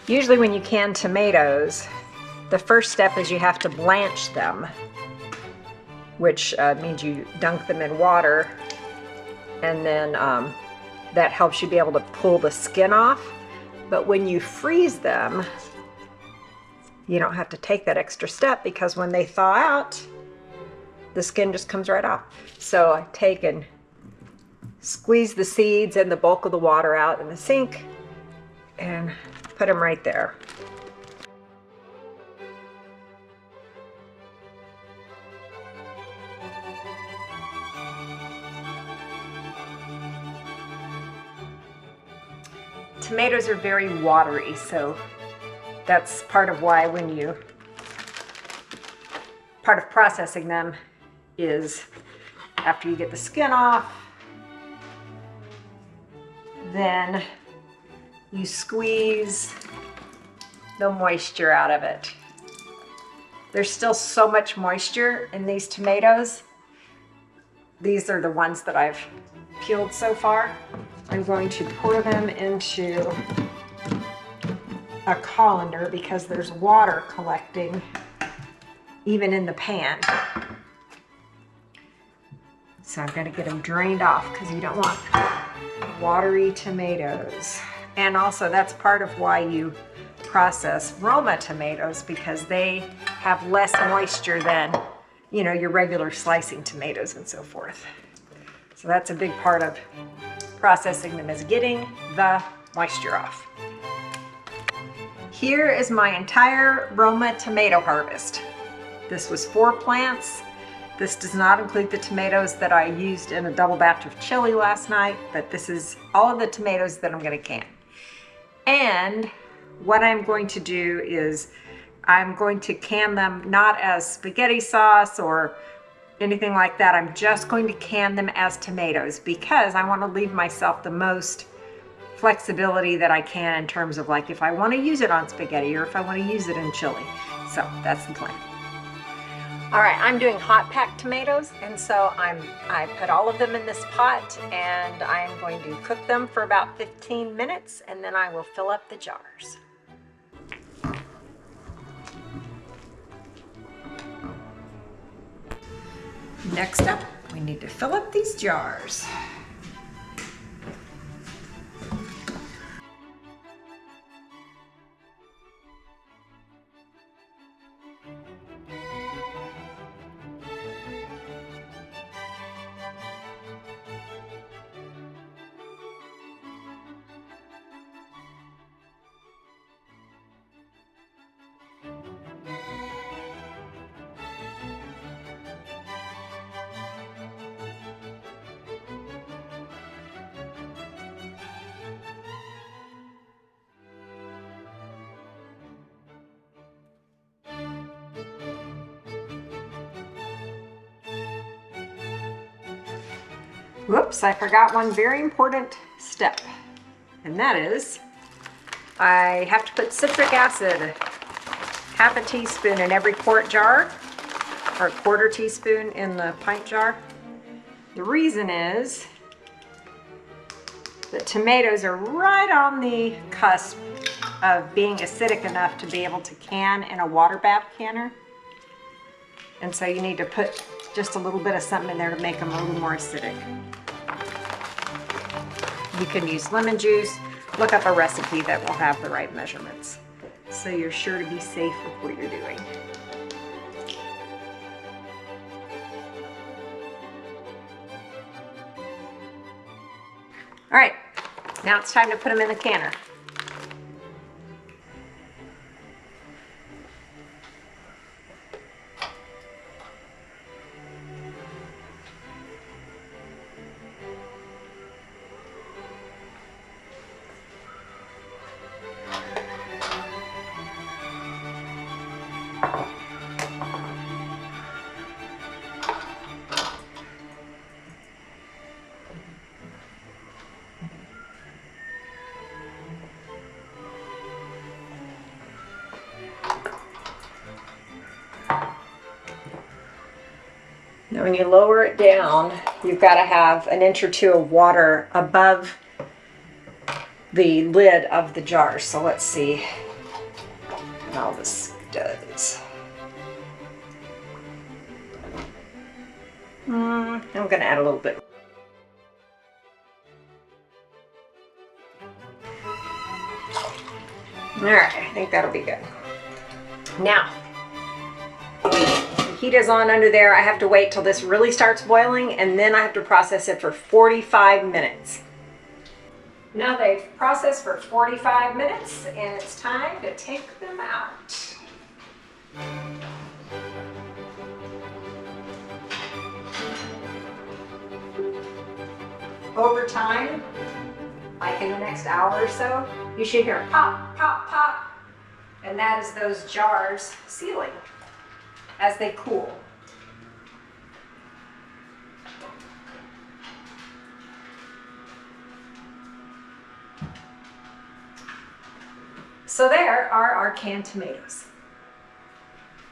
Usually when you can tomatoes, the first step is you have to blanch them, which means you dunk them in water, and then that helps you be able to pull the skin off. But when you freeze them, you don't have to take that extra step, because when they thaw out, the skin just comes right off. So I take and squeeze the seeds and the bulk of the water out in the sink and put them right there. Tomatoes are very watery, so that's part of why part of processing them is after you get the skin off, then you squeeze the moisture out of it. There's still so much moisture in these tomatoes. These are the ones that I've peeled so far. I'm going to pour them into a colander because there's water collecting even in the pan. So I'm going to get them drained off because you don't want watery tomatoes. And also that's part of why you process Roma tomatoes, because they have less moisture than, you know, your regular slicing tomatoes and so forth. So that's a big part of processing them, is getting the moisture off. Here is my entire Roma tomato harvest. This was 4 plants. This does not include the tomatoes that I used in a double batch of chili last night, but this is all of the tomatoes that I'm going to can. And what I'm going to do is I'm going to can them not as spaghetti sauce or anything like that. I'm just going to can them as tomatoes because I want to leave myself the most flexibility that I can in terms of, like, if I want to use it on spaghetti or if I want to use it in chili. So that's the plan. All right, I'm doing hot packed tomatoes, and so I put all of them in this pot, and I'm going to cook them for about 15 minutes, and then I will fill up the jars. Next up, we need to fill up these jars. Whoops, I forgot one very important step, and that is I have to put citric acid, half a teaspoon in every quart jar, or a quarter teaspoon in the pint jar. The reason is that tomatoes are right on the cusp of being acidic enough to be able to can in a water bath canner. And so you need to put just a little bit of something in there to make them a little more acidic. You can use lemon juice. Look up a recipe that will have the right measurements, so you're sure to be safe with what you're doing. All right, now it's time to put them in the canner. Now when you lower it down, you've got to have an inch or two of water above the lid of the jar. So let's see, how this does. I'm gonna add a little bit. All right, I think that'll be good. Now, the heat is on under there. I have to wait till this really starts boiling, and then I have to process it for 45 minutes. Now they've processed for 45 minutes, and it's time to take them out. Over time, like in the next hour or so, you should hear pop, pop, pop. And that is those jars sealing as they cool. So there are our canned tomatoes.